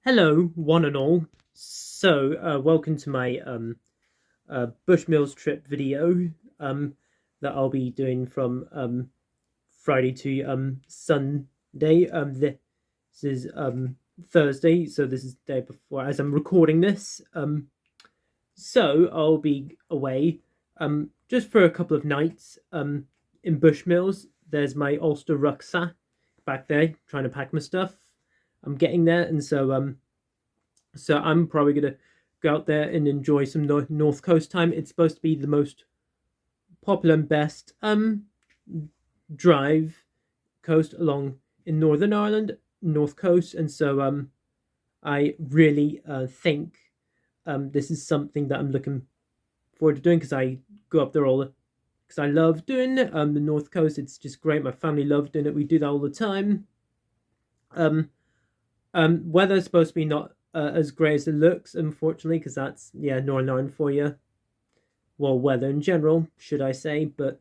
Hello, one and all. Welcome to my Bushmills trip video that I'll be doing from Friday to Sunday. This is Thursday, so this is the day before as I'm recording this. So I'll be away just for a couple of nights in Bushmills. There's my Ulster rucksack back there, trying to pack my stuff. I'm getting there, and so I'm probably gonna go out there and enjoy some North Coast time. It's supposed to be the most popular and best drive coast along in Northern Ireland, North Coast, and I really think this is something that I'm looking forward to doing because I go up there because I love doing the North Coast. It's just great. My family love doing it. We do that all the time. Weather's supposed to be not as great as it looks, unfortunately, because that's Northern Ireland for you. Well, weather in general, should I say? But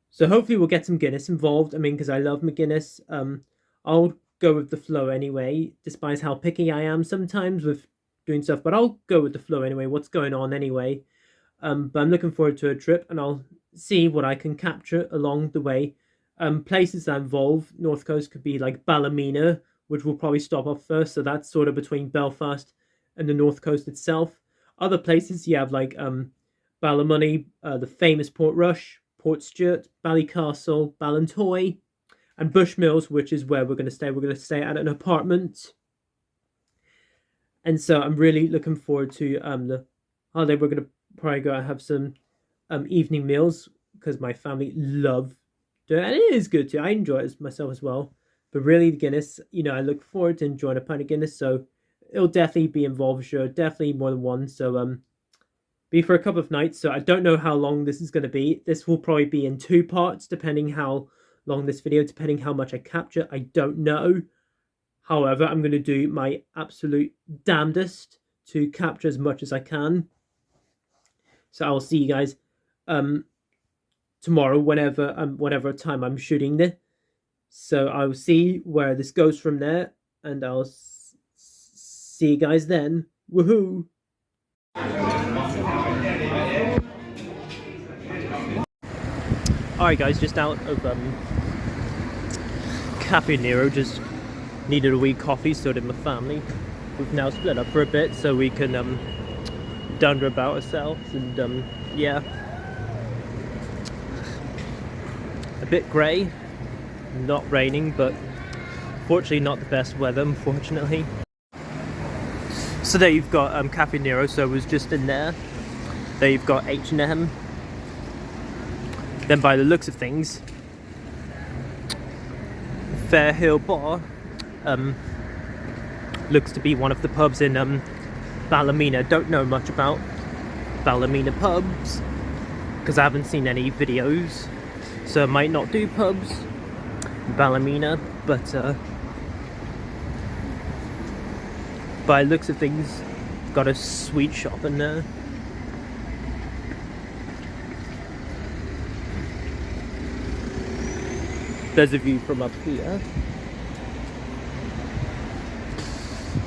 so hopefully we'll get some Guinness involved. I mean, because I love McGuinness. I'll go with the flow anyway, despite how picky I am sometimes with doing stuff. But I'll go with the flow anyway. What's going on anyway? But I'm looking forward to a trip, and I'll see what I can capture along the way. Places that involve North Coast could be like Ballymena, which will probably stop off first. So that's sort of between Belfast and the North Coast itself. Other places you have like Ballymoney, the famous Portrush, Portstewart, Ballycastle, Ballintoy, and Bushmills, which is where we're going to stay. We're going to stay at an apartment. And so I'm really looking forward to the holiday. We're going to probably go and have some evening meals because my family love doing it. And it is good too. I enjoy it myself as well. But really, the Guinness, I look forward to enjoying a pint of Guinness. So it'll definitely be involved, sure. Definitely more than one. So be for a couple of nights. So I don't know how long this is going to be. This will probably be in two parts, depending how long this video, depending how much I capture. I don't know. However, I'm going to do my absolute damnedest to capture as much as I can. So I'll see you guys tomorrow, whenever time I'm shooting this. So I'll see where this goes from there, and I'll see you guys then. Woohoo! Alright guys, just out of Cafe Nero, just needed a wee coffee, so did my family. We've now split up for a bit so we can dunder about ourselves, and yeah. A bit grey. Not raining, but fortunately not the best weather, unfortunately. So there you've got Cafe Nero, so I was just in there. There you've got H&M. Then by the looks of things, Fair Hill Bar looks to be one of the pubs in Ballymena. Don't know much about Ballymena pubs because I haven't seen any videos, so I might not do pubs Ballymena, but by looks of things, got a sweet shop in there. There's a view from up here.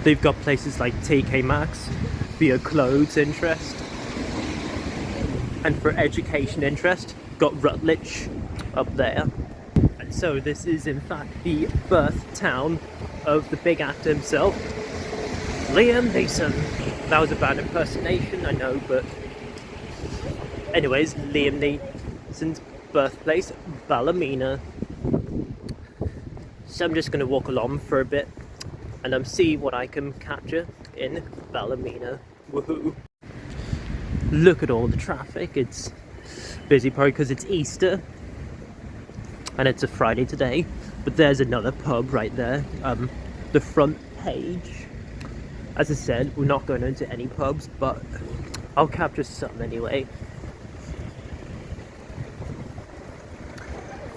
They've got places like TK Maxx for your clothes interest, and for education interest, got Rutledge up there. So this is in fact the birth town of the big actor himself, Liam Neeson. That was a bad impersonation, I know, but anyways, Liam Neeson's birthplace, Ballymena. So I'm just going to walk along for a bit and see what I can capture in Ballymena. Woohoo! Look at all the traffic. It's busy probably because it's Easter. And it's a Friday today, but there's another pub right there, the front page. As I said, we're not going into any pubs, but I'll capture some anyway.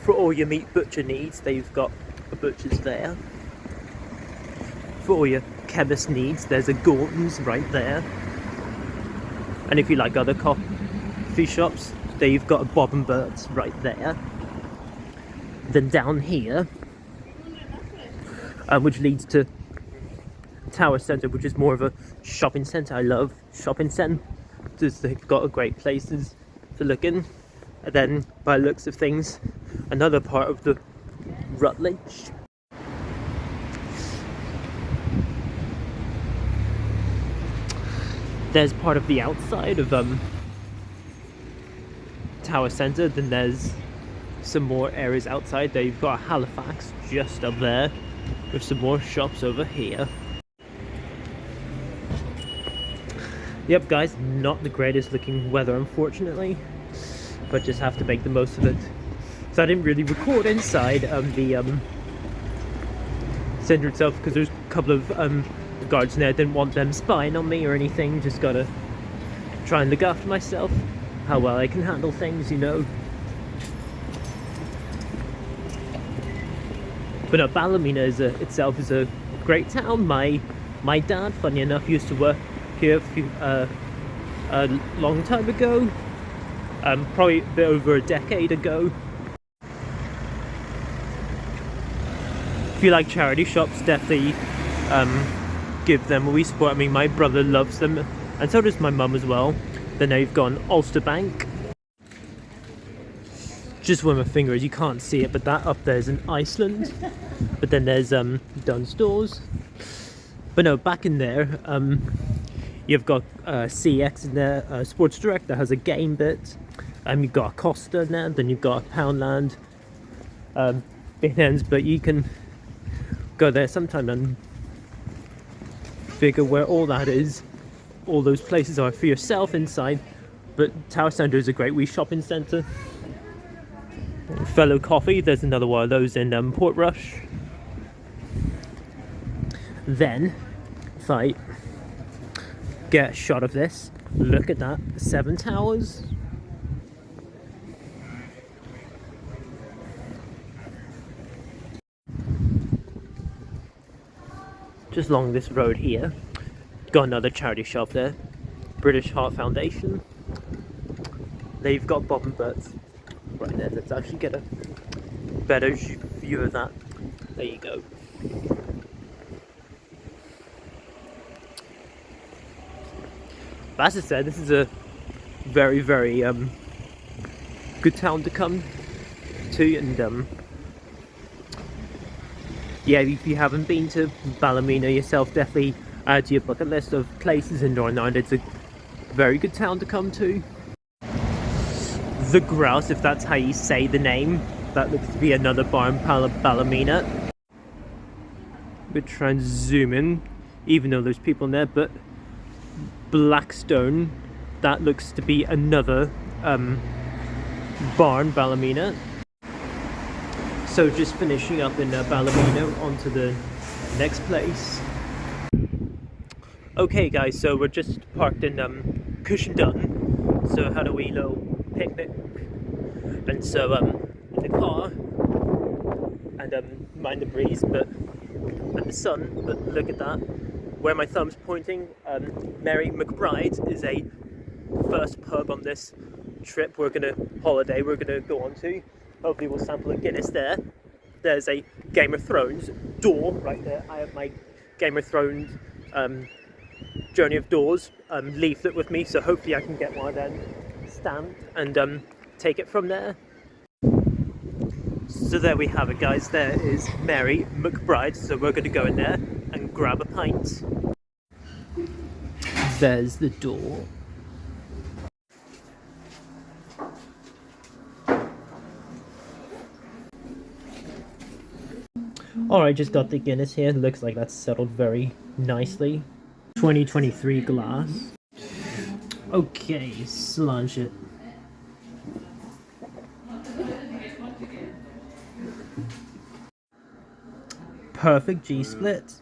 For all your meat butcher needs, they've got a butcher's there. For all your chemist needs, there's a Gordon's right there. And if you like other coffee shops, they've got a Bob and Bert's right there. Then down here, which leads to Tower Centre, which is more of a shopping centre. I love shopping centres. They've got great places to look in. And then, by the looks of things, another part of the Rutledge. There's part of the outside of Tower Centre. Then there's some more areas outside there. You've got Halifax just up there with some more shops over here. Yep guys, not the greatest looking weather unfortunately, but just have to make the most of it. So I didn't really record inside the centre itself because there's a couple of guards in there. I didn't want them spying on me or anything. Just gotta try and look after myself, how well I can handle things, you know. But no, Ballymena itself is a great town. My dad, funny enough, used to work here a long time ago, probably a bit over a decade ago. If you like charity shops, definitely give them a wee support. I mean, my brother loves them, and so does my mum as well. Then now you've got Ulster Bank. Just where my finger is, you can't see it, but that up there is in Iceland. But then there's Dunnes Stores. But no, back in there, you've got CX in there, Sports Direct that has a game bit. You've got Costa in there, then you've got Poundland, Bin Ends, but you can go there sometime and figure where all that is. All those places are for yourself inside, but Tower Centre is a great wee shopping centre. Fellow Coffee, there's another one of those in Portrush. Then, if I get a shot of this, look at that, 7 towers. Just along this road here, got another charity shop there, British Heart Foundation. There you've got Bob and Bert's right there. Let's actually get a better view of that. There you go. But as I said, this is a very, very good town to come to, and yeah, if you haven't been to Ballymena yourself, definitely add to your bucket list of places in Northern Ireland. It's a very good town to come to. The Grouse, if that's how you say the name, that looks to be another bar in Ballymena. We'll try and zoom in, even though there's people in there, but Blackstone, that looks to be another bar in Ballymena. So just finishing up in Ballymena, onto the next place. Okay guys, so we're just parked in Cushendun, so had a wee little picnic, and so in the car, and mind the breeze and the sun, but look at that, where my thumb's pointing, Mary McBride is a first pub on this trip we're gonna go on to. Hopefully we'll sample a Guinness there. There's a Game of Thrones door right there. I have my Game of Thrones Journey of Doors leaflet with me, so hopefully I can get one of them stamped and take it from there. So there we have it guys, there is Mary McBride, so we're going to go in there and grab a pint. There's the door. Alright, just got the Guinness here. Looks like that's settled very nicely. 2023 glass. Okay, sludge it. Perfect G-split.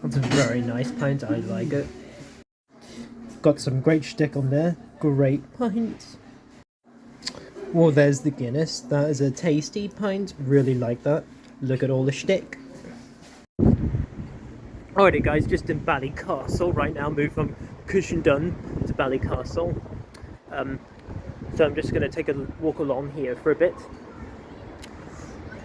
That's a very nice pint, I like it. Got some great shtick on there. Great pint. Well, there's the Guinness. That is a tasty pint. Really like that. Look at all the shtick. Alrighty guys, just in Ballycastle right now. Moved from Cushendun to Ballycastle. So I'm just going to take a walk along here for a bit.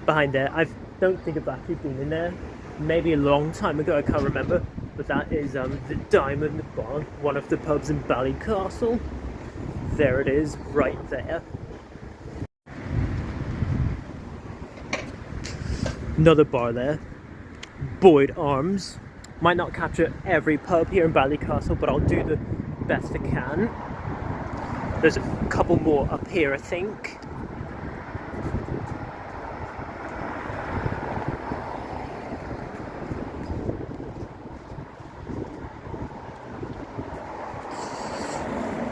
Behind there, I don't think I've actually been in there. maybe a long time ago, I can't remember, but that is the Diamond Bar, one of the pubs in Ballycastle. There it is, right there. Another bar there, Boyd Arms. Might not capture every pub here in Ballycastle, but I'll do the best I can. There's a couple more up here, I think.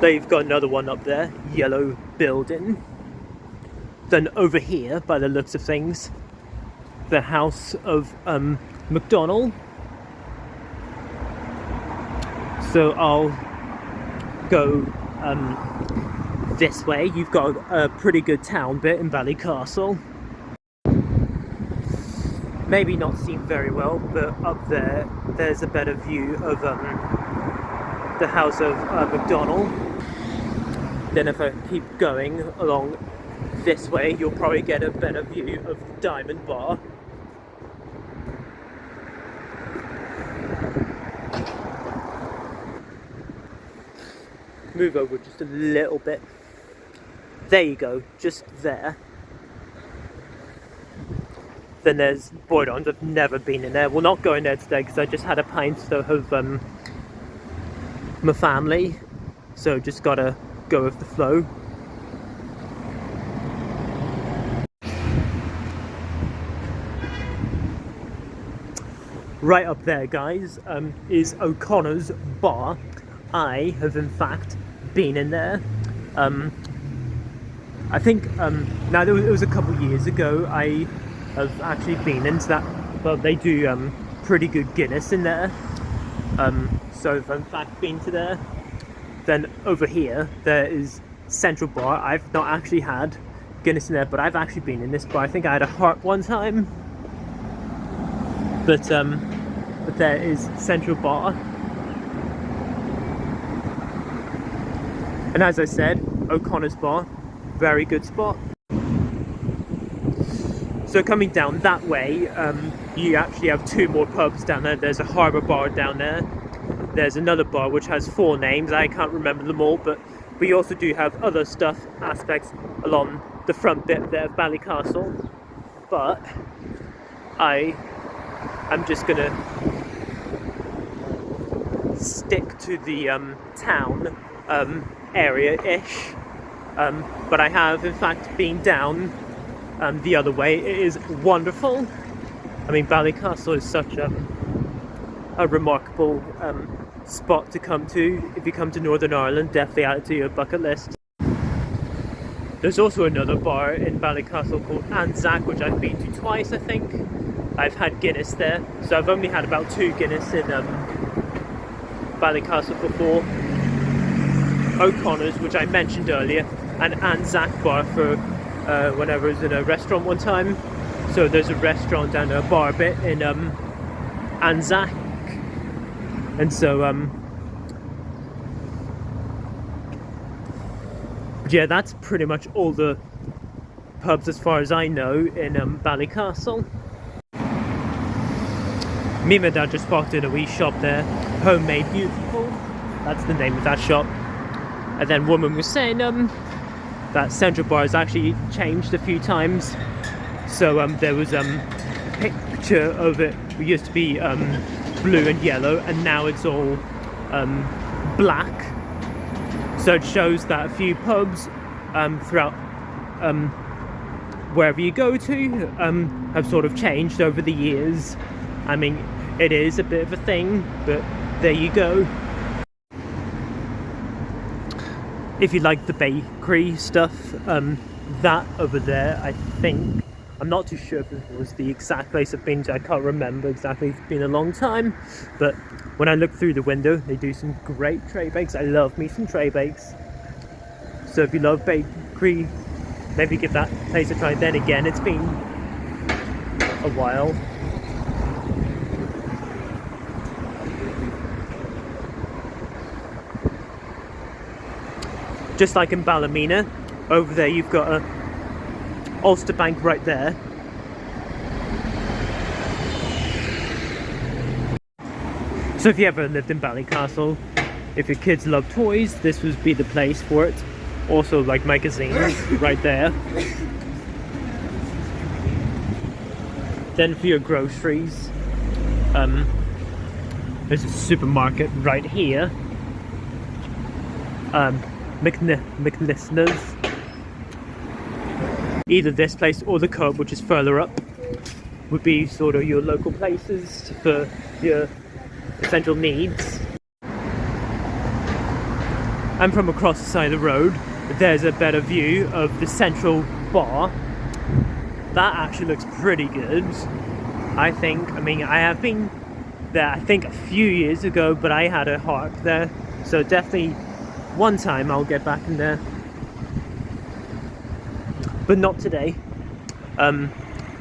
They've got another one up there, yellow building. Then over here, by the looks of things, the house of McDonald. So I'll go this way. You've got a pretty good town bit in Ballycastle. Maybe not seen very well, but up there, there's a better view of the house of McDonald. Then if I keep going along this way, you'll probably get a better view of the Diamond Bar. Move over just a little bit. There you go, just there. Then there's Boyd Arms. I've never been in there. We're not going there today because I just had a pint of my family, so just gotta go with the flow. Right up there, guys, is O'Connor's Bar. I have in fact been in there. I think now it was a couple of years ago. I have actually been into that. Well, they do pretty good Guinness in there. So I've in fact been to there. Then over here there is Central Bar. I've not actually had Guinness in there, but I've actually been in this bar. I think I had a heart one time. But there is Central Bar. And as I said, O'Connor's Bar, very good spot. So coming down that way, you actually have two more pubs down there. There's a Harbour Bar down there. There's another bar which has 4 names. I can't remember them all, but we also do have other stuff, aspects along the front bit there of Ballycastle. But I'm just gonna stick to the town area-ish. But I have in fact been down the other way. It is wonderful. I mean, Ballycastle is such a remarkable spot to come to. If you come to Northern Ireland, definitely add it to your bucket list. There's also another bar in Ballycastle called Anzac, which I've been to twice, I think. I've had Guinness there, so I've only had about 2 Guinness in Ballycastle before. O'Connor's, which I mentioned earlier, and Anzac Bar for whenever I was in a restaurant one time. So there's a restaurant and a bar bit in Anzac, and so yeah, that's pretty much all the pubs as far as I know in Ballycastle. Me and my dad just walked in a wee shop there, Homemade Beautiful, that's the name of that shop. And then woman was saying that Central Bar has actually changed a few times. So there was a picture of it. It used to be blue and yellow, and now it's all black. So it shows that a few pubs throughout wherever you go to have sort of changed over the years. I mean, it is a bit of a thing, but there you go. If you like the bakery stuff, that over there, I think, I'm not too sure if it was the exact place I've been to. I can't remember exactly, it's been a long time. But when I look through the window, they do some great tray bakes. I love me some tray bakes. So if you love bakery, maybe give that place a try. Then again, it's been a while. Just like in Ballymena, over there you've got a Ulster Bank right there. So if you ever lived in Ballycastle, if your kids love toys, this would be the place for it. Also like magazines right there. Then for your groceries, there's a supermarket right here. McNisna's. Either this place or the Co-op, which is further up, would be sort of your local places for your essential needs. And from across the side of the road, there's a better view of the central bar. That actually looks pretty good, I think. I mean, I have been there, I think, a few years ago, but I had a harp there, so definitely one time I'll get back in there. But not today.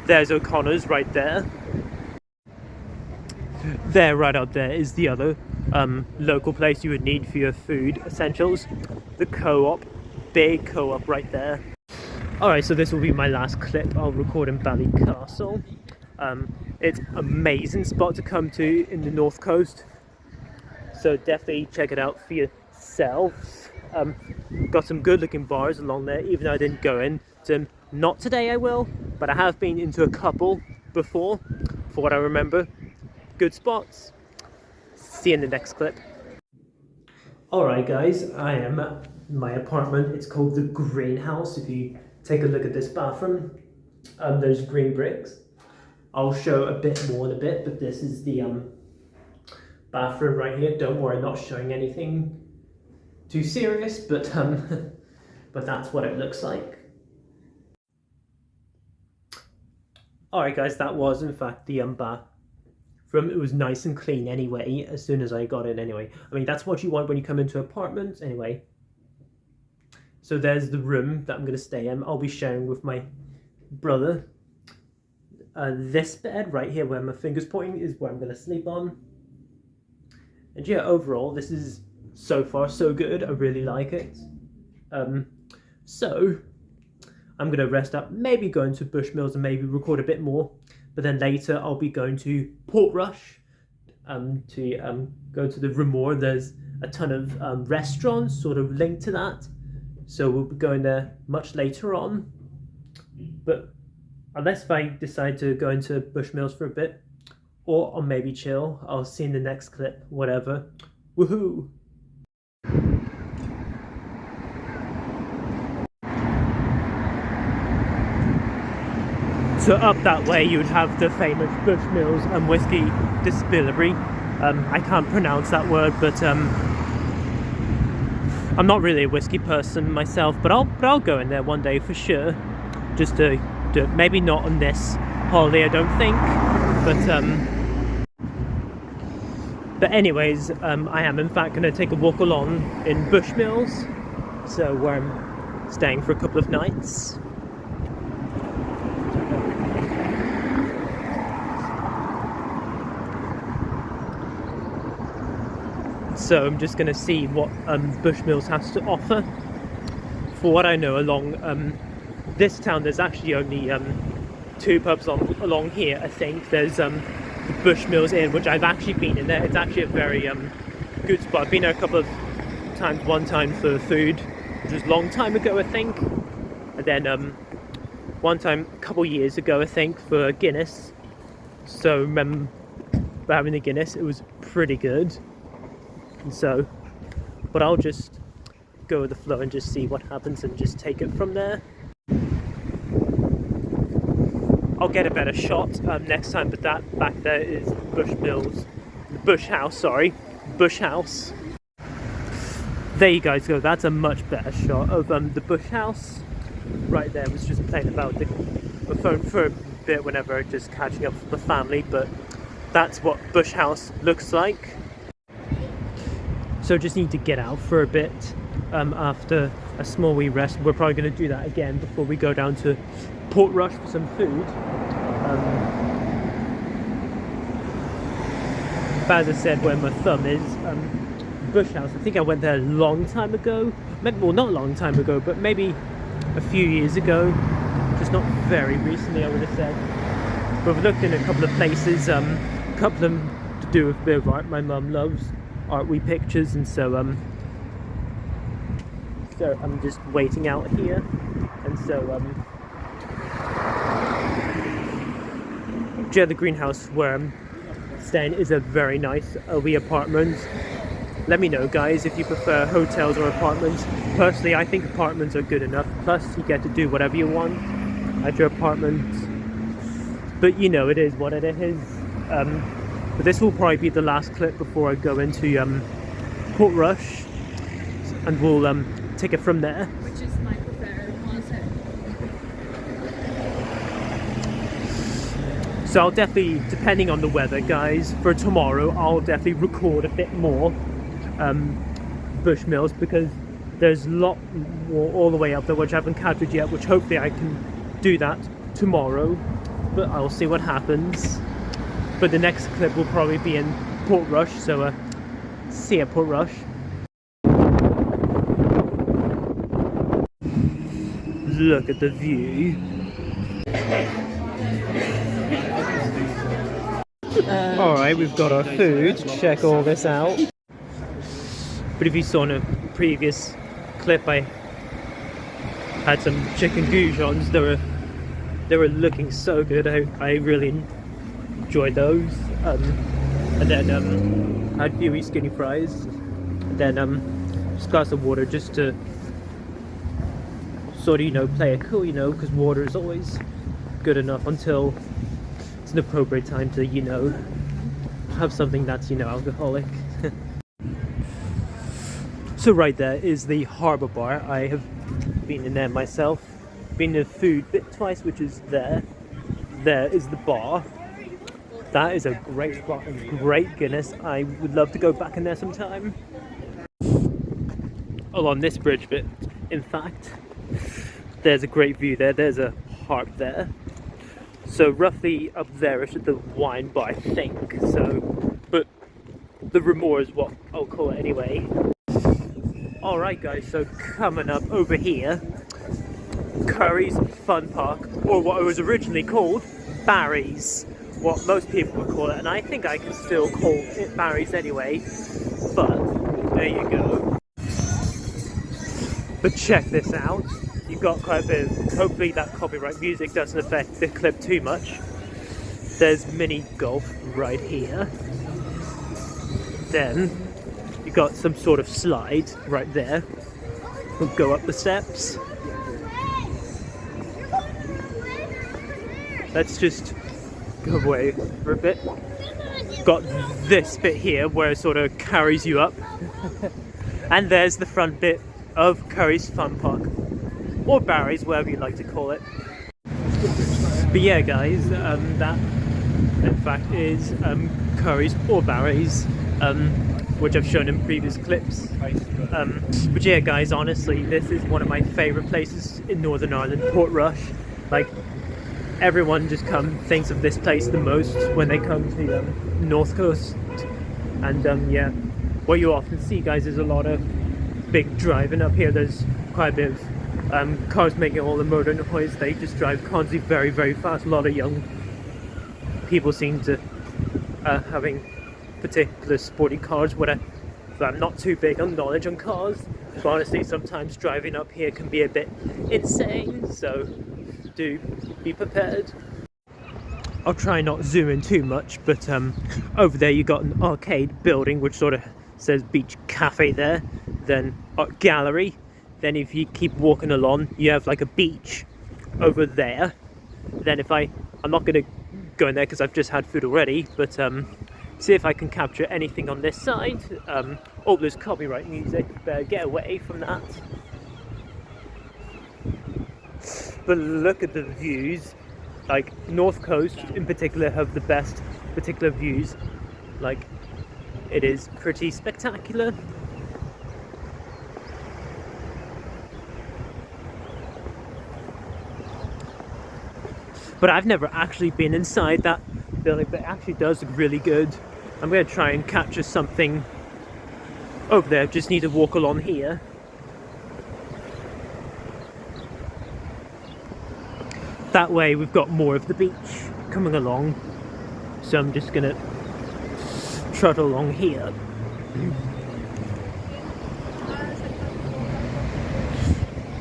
There's O'Connor's right there. There, right out there, is the other local place you would need for your food essentials. The Co-op, big Co-op right there. Alright, so this will be my last clip I'll record in Ballycastle. It's an amazing spot to come to in the North Coast, so definitely check it out for yourselves. Got some good looking bars along there, even though I didn't go in to. Not today I will, but I have been into a couple before, for what I remember. Good spots. See you in the next clip. Alright guys, I am at my apartment. It's called the Greenhouse. If you take a look at this bathroom, there's green bricks. I'll show a bit more in a bit, but this is the bathroom right here. Don't worry, not showing anything too serious, but but that's what it looks like. Alright guys, that was in fact the bathroom. It was nice and clean anyway, as soon as I got in anyway. I mean, that's what you want when you come into apartments anyway. So there's the room that I'm going to stay in. I'll be sharing with my brother. This bed right here where my finger's pointing is where I'm going to sleep on. And yeah, overall, this is so far so good. I really like it. So I'm going to rest up, maybe go into Bushmills and maybe record a bit more. But then later I'll be going to Portrush to go to the Remore. There's a ton of restaurants sort of linked to that. So we'll be going there much later on. But unless if I decide to go into Bushmills for a bit, or I'll maybe chill, I'll see in the next clip, whatever. Woohoo! So up that way you would have the famous Bushmills and Whiskey Distillery. I can't pronounce that word, but I'm not really a whiskey person myself, but I'll go in there one day for sure. Just to do it. Maybe not on this holiday, I don't think, but anyways, I am in fact going to take a walk along in Bushmills, so where I'm staying for a couple of nights. So I'm just going to see what Bushmills has to offer. For what I know, along this town there's actually only 2 pubs along here, I think. There's the Bushmills Inn, which I've actually been in there. It's actually a very good spot. I've been there a couple of times, one time for food, which was a long time ago I think. And then one time a couple years ago I think for Guinness. So remember having a Guinness, it was pretty good. And so, but I'll just go with the flow and just see what happens and just take it from there. I'll get a better shot next time, but that back there is Bushmills, Bush House, sorry, Bush House. There you guys go, that's a much better shot of the Bush House. Right there, was just playing about the phone for a bit whenever just catching up with the family, but that's what Bush House looks like. So just need to get out for a bit after a small wee rest. We're probably going to do that again before we go down to Portrush for some food. But as I said, where my thumb is, Bush House. I think I went there a long time ago. Maybe, well, not a long time ago, but maybe a few years ago. Just not very recently, I would have said. But we've looked in a couple of places, a couple of to do with a bit of art. My mum loves artwork pictures, and so I'm just waiting out here, and so yeah, the greenhouse where I'm staying is a very nice LV apartment. Let me know, guys, if you prefer hotels or apartments. Personally, I think apartments are good enough. Plus, you get to do whatever you want at your apartment. But you know, it is what it is. But this will probably be the last clip before I go into Portrush, and we'll take it from there. Which is my preferred one. So I'll definitely, depending on the weather, guys, for tomorrow, I'll definitely record a bit more Bushmills, because there's a lot more all the way up there which I haven't captured yet, which hopefully I can do that tomorrow, but I'll see what happens. But the next clip will probably be in Portrush, so see you at Portrush. Look at the view. Alright, we've got our food. Check all this out. But if you saw in a previous clip, I had some chicken goujons. They were looking so good. I really enjoyed those. And then I had a few skinny fries. And then just a glass of water, just to sort of, you know, play it cool, you know, because water is always good enough until it's an appropriate time to, you know, have something that's, you know, alcoholic. So right there is the harbour bar. I have been in there myself. Been in the food bit twice, which is there. There is the bar. That is a great spot and great Guinness. I would love to go back in there sometime. Along this bridge bit, in fact, there's a great view there. There's a harp there. So roughly up there is the wine bar, I think. So, but the Remor is what I'll call it anyway. Alright guys, so coming up over here, Curry's Fun Park, or what it was originally called, Barry's, what most people would call it, and I think I can still call it Barry's anyway, but there you go. But check this out, you've got quite a bit of, hopefully that copyright music doesn't affect the clip too much. There's mini golf right here. Then you got some sort of slide right there. We'll go up the steps. Let's just go away for a bit. Got this bit here where it sort of carries you up. And there's the front bit of Curry's Fun Park, or Barry's, whatever you like to call it. But yeah guys, that in fact is Curry's or Barry's, which I've shown in previous clips. But yeah guys, honestly, this is one of my favourite places in Northern Ireland, Portrush. Like, everyone just thinks of this place the most when they come to the North Coast. And yeah, what you often see guys is a lot of big driving up here. There's quite a bit of cars making all the motor noise. They just drive constantly very, very fast. A lot of young people seem to having particular sporty cars, whatever. I'm not too big on knowledge on cars, but honestly sometimes driving up here can be a bit insane, so do be prepared. I'll try not zoom in too much, but over there you got an arcade building which sort of says Beach Cafe there, then art gallery. Then if you keep walking along, you have like a beach over there. Then I'm not going to go in there because I've just had food already, but see if I can capture anything on this side. Oh, there's copyright music, better get away from that. But look at the views. Like, North Coast in particular have the best particular views. Like, it is pretty spectacular. But I've never actually been inside that building, but it actually does look really good. I'm going to try and capture something over there. Just need to walk along here. That way we've got more of the beach coming along. So I'm just going to trot along here.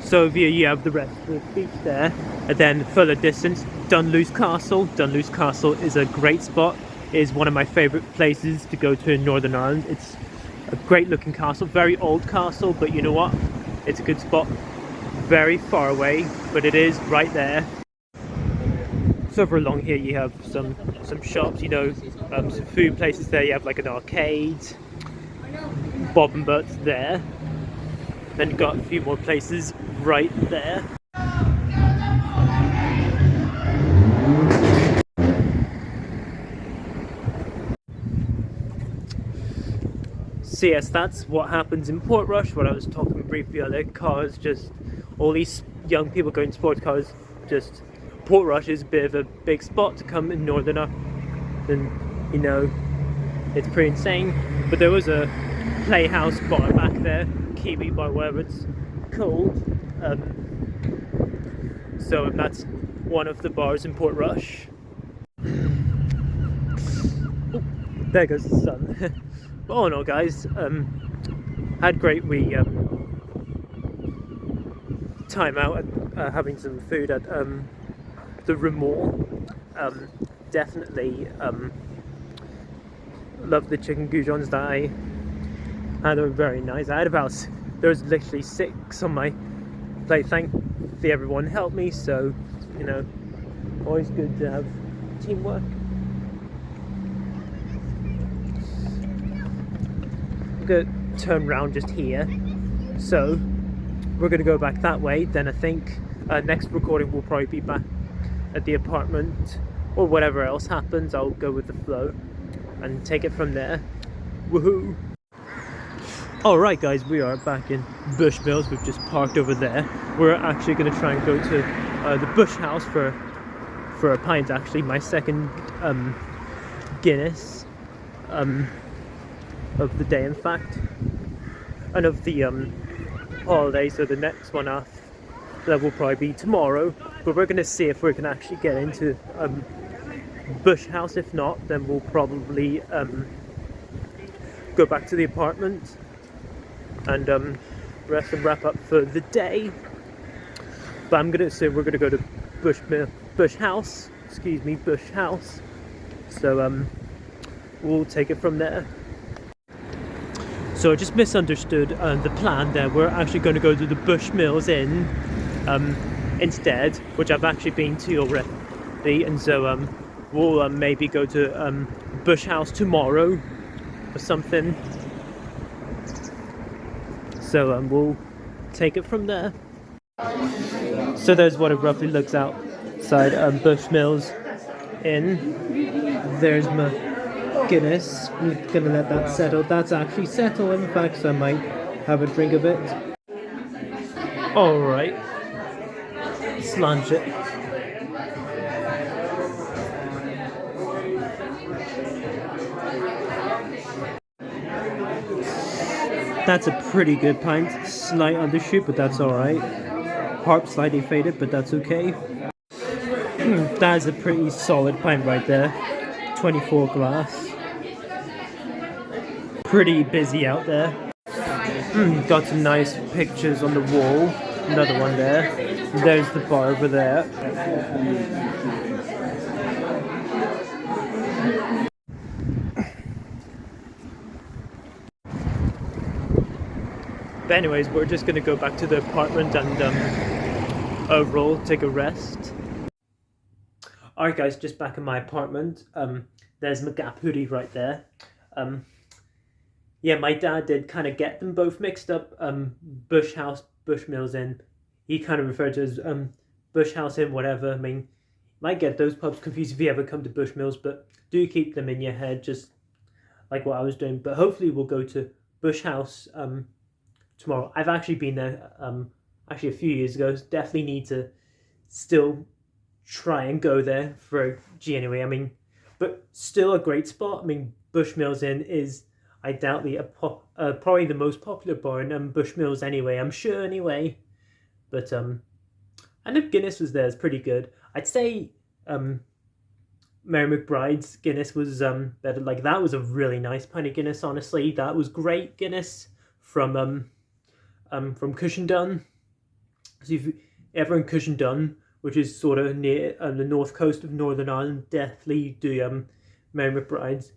So here you have the rest of the beach there, and then further distance, Dunluce Castle. Dunluce Castle is a great spot. It is one of my favourite places to go to in Northern Ireland. It's a great looking castle, very old castle, but you know what? It's a good spot. Very far away, but it is right there. So over along here you have some shops, you know, some food places there. You have like an arcade, Bob and Butts there. Then you've got a few more places right there. So yes, that's what happens in Portrush. What I was talking briefly earlier, cars, just all these young people going to sports cars. Just Portrush is a bit of a big spot to come in Northern Ireland, and you know, it's pretty insane. But there was a Playhouse bar back there, Kiwi bar, whatever it's called. So that's one of the bars in Portrush. Oh, there goes the sun. But all in all, guys, had great time out at having some food at the Remore. Definitely love the chicken goujons that I had. They were very nice. I had there was literally 6 on my plate. Thankfully everyone helped me, so you know, always good to have teamwork. I'm gonna turn around just here, so we're gonna go back that way. Then I think next recording will probably be back at the apartment, or whatever else happens. I'll go with the flow and take it from there. Woohoo! Alright guys, we are back in Bushmills. We've just parked over there. We're actually going to try and go to the Bush House for a pint, actually. My second Guinness of the day, in fact. And of the holiday, so the next one after that will probably be tomorrow. But we're going to see if we can actually get into Bush House. If not, then we'll probably go back to the apartment and rest and wrap up for the day. But I'm gonna assume we're gonna go to Bush House. So we'll take it from there. So I just misunderstood the plan there. We're actually going to go to the Bushmills Inn instead, which I've actually been to already, and so we'll maybe go to Bush House tomorrow or something. So we'll take it from there. So there's what it roughly looks outside Bushmills Inn. There's my Guinness. I'm gonna let that settle. That's actually settled, in fact, so I might have a drink of it. Alright. Slanch it. That's a pretty good pint. Slight undershoot, but that's alright. Harp slightly faded, but that's okay. That is a pretty solid pint right there. 24 glass. Pretty busy out there. Got some nice pictures on the wall. Another one there. There's the bar over there. But anyways, we're just gonna go back to the apartment and overall take a rest. Alright guys, just back in my apartment. There's my Gap hoodie right there. Yeah, my dad did kind of get them both mixed up. Bush House, Bushmills Inn. He kind of referred to as Bush House Inn, whatever. I mean, you might get those pubs confused if you ever come to Bushmills, but do keep them in your head, just like what I was doing. But hopefully we'll go to Bush House tomorrow. I've actually been there actually a few years ago. Definitely need to still try and go there for a G anyway. I mean, but still a great spot. I mean, Bushmills Inn is, I doubt, probably the most popular bar in Bushmills anyway. I'm sure anyway. But I know Guinness was there. It's pretty good. I'd say Mary McBride's Guinness was better. Like that was a really nice pint of Guinness. Honestly, that was great Guinness from Cushendun. So if you ever in Cushendun, which is sort of near the north coast of Northern Ireland, definitely do Mary McBride's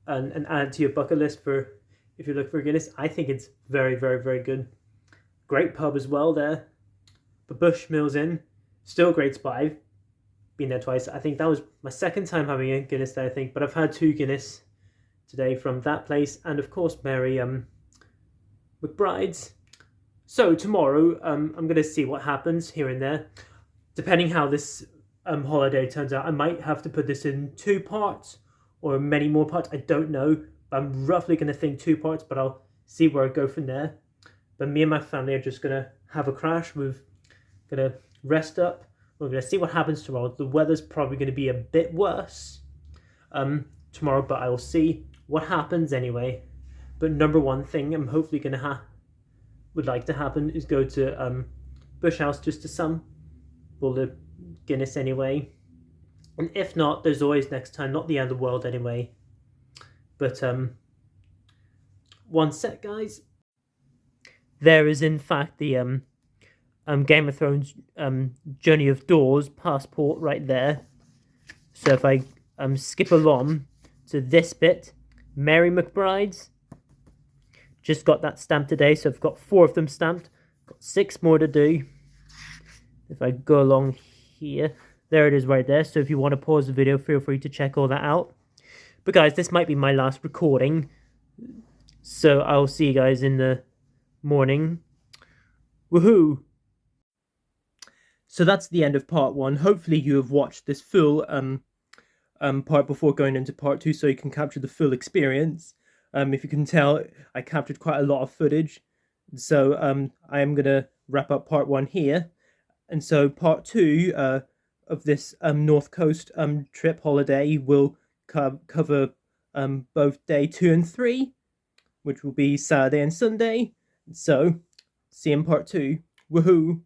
and add to your bucket list for if you look for Guinness. I think it's very, very, very good. Great pub as well there. The Bushmills Inn, still a great spot. I've been there twice. I think that was my second time having a Guinness there, I think. But I've had 2 Guinness today from that place. And of course, Mary McBride's. So tomorrow, I'm going to see what happens here and there. Depending how this holiday turns out, I might have to put this in 2 parts or many more parts. I don't know. I'm roughly going to think 2 parts, but I'll see where I go from there. But me and my family are just going to have a crash. We're going to rest up. We're going to see what happens tomorrow. The weather's probably going to be a bit worse tomorrow, but I will see what happens anyway. But number one thing I'm hopefully going to would like to happen is go to Bush House just to sample the Guinness anyway. And if not, there's always next time. Not the end of the world anyway. But one sec, guys. There is in fact the Game of Thrones Journey of Doors passport right there. So if I skip along to this bit, Mary McBride's. Just got that stamped today, so I've got 4 of them stamped. Got 6 more to do. If I go along here, there it is right there. So if you want to pause the video, feel free to check all that out. But guys, this might be my last recording. So I'll see you guys in the morning. Woohoo! So that's the end of part 1. Hopefully you have watched this full part before going into part 2 so you can capture the full experience. If you can tell, I captured quite a lot of footage. So I am going to wrap up part 1 here. And so part 2 of this North Coast trip holiday will cover both day 2 and 3, which will be Saturday and Sunday. So see you in part 2. Woohoo!